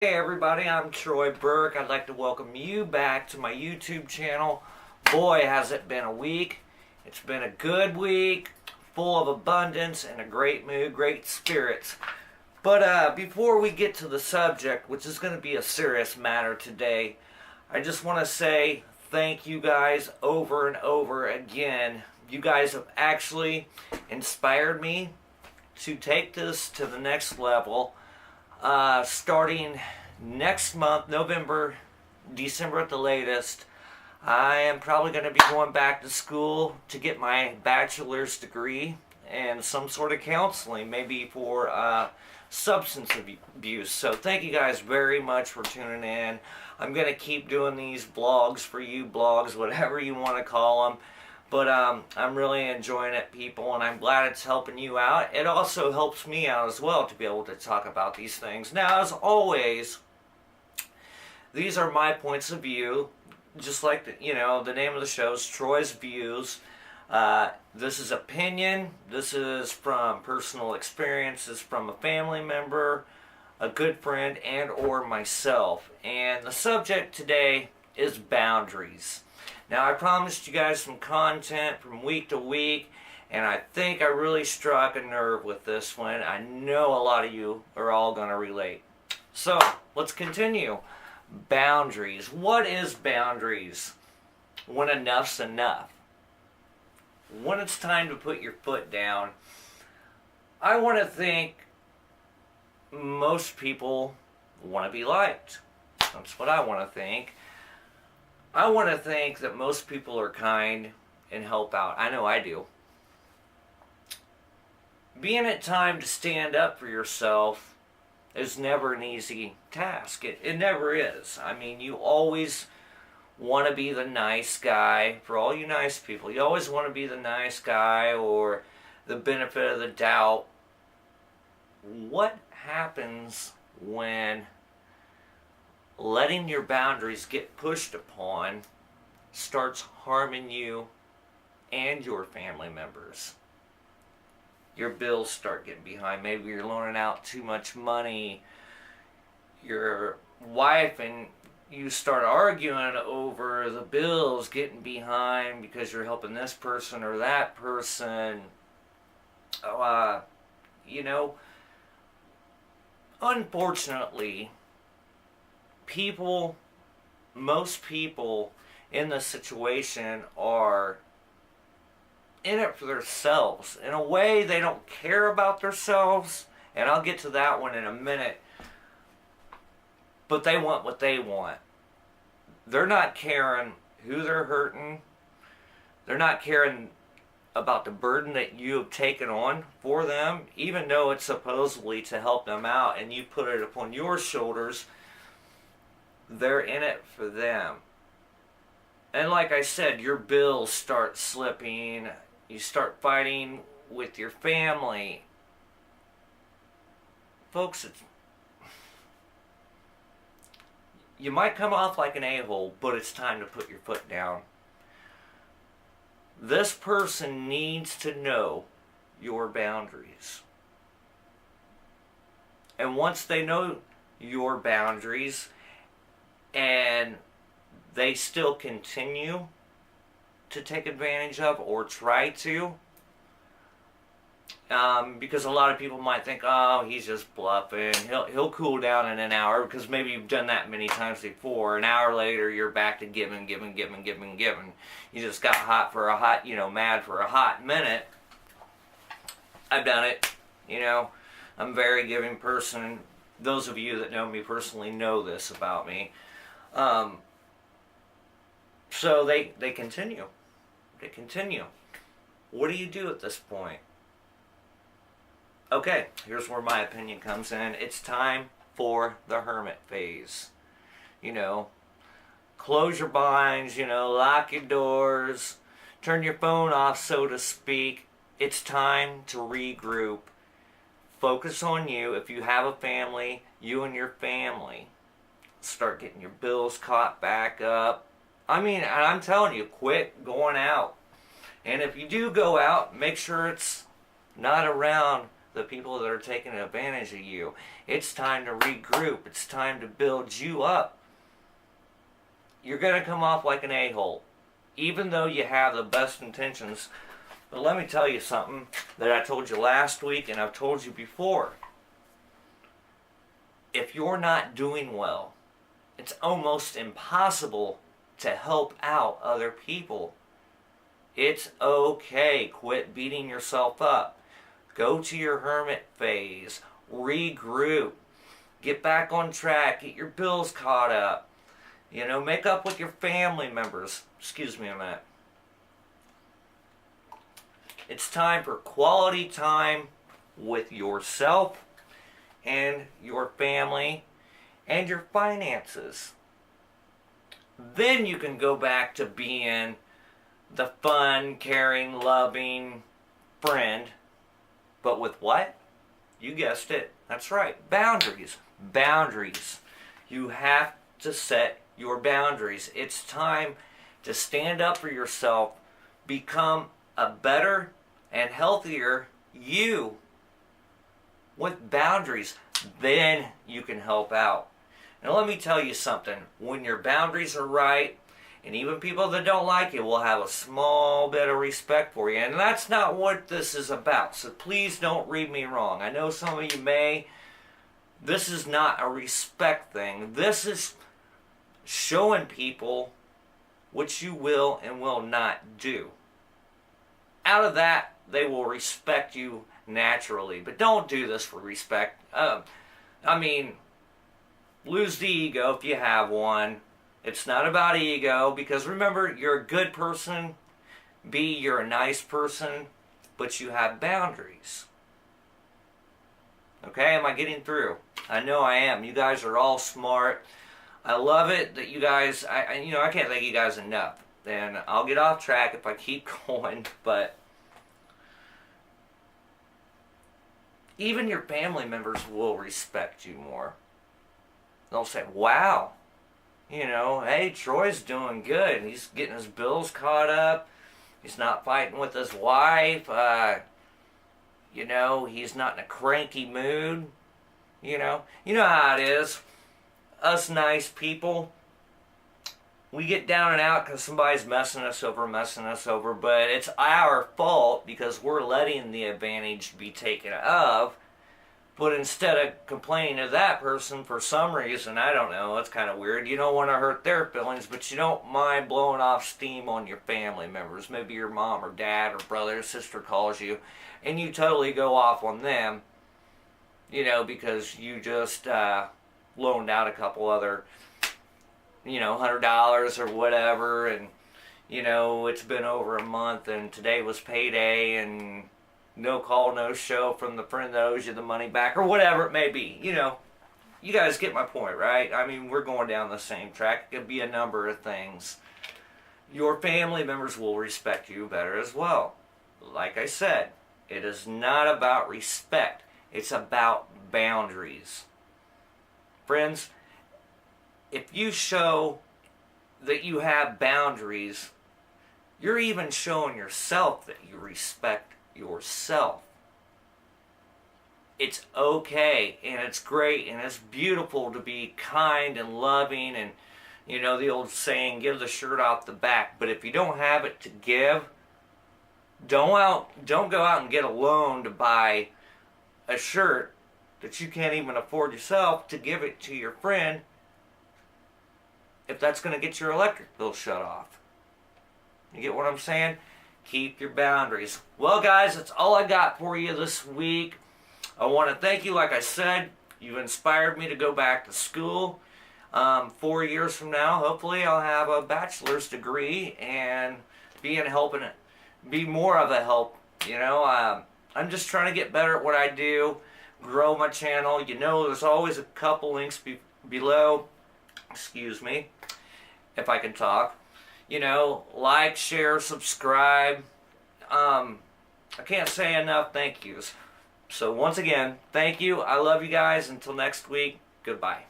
Hey everybody, I'm Troy Burke. I'd like to welcome you back to my YouTube channel. Boy, has it been a week. It's been a good week, full of abundance and a great mood, great spirits. But before we get to the subject, which is going to be a serious matter today, I just want to say thank you guys over and over again. You guys have actually inspired me to take this to the next level. Starting next month, November, December at the latest, I am probably going to be going back to school to get my bachelor's degree and some sort of counseling, maybe for substance abuse. So thank you guys very much for tuning in. I'm going to keep doing these vlogs for you, blogs, whatever you want to call them. But I'm really enjoying it, people, and I'm glad it's helping you out. It also helps me out as well to be able to talk about these things. Now, as always, these are my points of view, just like the name of the show is Troy's Views. This is opinion. This is from personal experiences from a family member, a good friend, and or myself. And the subject today is boundaries. Now, I promised you guys some content from week to week, and I think I really struck a nerve with this one. I know a lot of you are all going to relate. So, let's continue. Boundaries. What is boundaries? When enough's enough. When it's time to put your foot down. I want to think most people want to be liked. That's what I want to think. I want to think that most people are kind and help out. I know I do. Being it time to stand up for yourself is never an easy task. It never is. I mean, you always want to be the nice guy. For all you nice people, you always want to be the nice guy or the benefit of the doubt. What happens when letting your boundaries get pushed upon starts harming you and your family members? Your bills start getting behind. Maybe you're loaning out too much money. Your wife and you start arguing over the bills getting behind because you're helping this person or that person. Unfortunately, most people in this situation are in it for themselves. In a way, they don't care about themselves, and I'll get to that one in a minute, but they want what they want. They're not caring who they're hurting. They're not caring about the burden that you have taken on for them, even though it's supposedly to help them out, and you put it upon your shoulders. They're in it for them. And like I said, your bills start slipping. You start fighting with your family. Folks, you might come off like an a-hole, but it's time to put your foot down. This person needs to know your boundaries. And once they know your boundaries, and they still continue to take advantage of or try to, because a lot of people might think, oh, he's just bluffing, he'll cool down in an hour, because maybe you've done that many times before. An hour later, you're back to giving. You just got mad for a hot minute. I've done it. I'm a very giving person. Those of you that know me personally know this about me. So they continue. What do you do at this point? Okay, here's where my opinion comes in. It's time for the hermit phase. Close your blinds, lock your doors, turn your phone off, so to speak. It's time to regroup. Focus on you. If you have a family, you and your family. Start getting your bills caught back up. I mean, I'm telling you, quit going out. And if you do go out, make sure it's not around the people that are taking advantage of you. It's time to regroup. It's time to build you up. You're going to come off like an a-hole, even though you have the best intentions. But let me tell you something that I told you last week and I've told you before. If you're not doing well, it's almost impossible to help out other people. It's okay. Quit beating yourself up. Go to your hermit phase. Regroup. Get back on track. Get your bills caught up. You know, make up with your family members. Excuse me a minute. It's time for quality time with yourself and your family and your finances. Then you can go back to being the fun, caring, loving friend. But with what? You guessed it. That's right. Boundaries. Boundaries. You have to set your boundaries. It's time to stand up for yourself, become a better and healthier you with boundaries. Then you can help out. Now let me tell you something. When your boundaries are right, and even people that don't like you will have a small bit of respect for you. And that's not what this is about. So please don't read me wrong. I know some of you may. This is not a respect thing. This is showing people what you will and will not do. Out of that, they will respect you naturally. But don't do this for respect. Lose the ego if you have one. It's not about ego, because remember, you're a good person. B, you're a nice person, but you have boundaries. Okay, am I getting through? I know I am. You guys are all smart. I love it that you guys, I can't thank you guys enough. And I'll get off track if I keep going, but even your family members will respect you more. They'll say, wow, hey, Troy's doing good. He's getting his bills caught up. He's not fighting with his wife. He's not in a cranky mood. You know how it is. Us nice people, we get down and out because somebody's messing us over, but it's our fault because we're letting the advantage be taken of. But instead of complaining to that person for some reason, I don't know, it's kind of weird. You don't want to hurt their feelings, but you don't mind blowing off steam on your family members. Maybe your mom or dad or brother or sister calls you, and you totally go off on them, because you just loaned out a couple other, $100 or whatever, and, it's been over a month, and today was payday, and no call, no show from the friend that owes you the money back, or whatever it may be. You guys get my point, right? We're going down the same track. It could be a number of things. Your family members will respect you better as well. Like I said, it is not about respect. It's about boundaries. Friends, if you show that you have boundaries, you're even showing yourself that you respect yourself. It's okay, and it's great, and it's beautiful to be kind and loving, and the old saying, give the shirt off the back. But if you don't have it to give, don't go out and get a loan to buy a shirt that you can't even afford yourself to give it to your friend, if that's going to get your electric bill shut off. You get what I'm saying? Keep your boundaries. Well, guys, that's all I got for you this week. I want to thank you. Like I said, you've inspired me to go back to school. 4 years from now, hopefully, I'll have a bachelor's degree and be more of a help. I'm just trying to get better at what I do, grow my channel. There's always a couple links below. Excuse me, if I can talk. Like, share, subscribe. I can't say enough thank yous. So once again, thank you. I love you guys. Until next week, goodbye.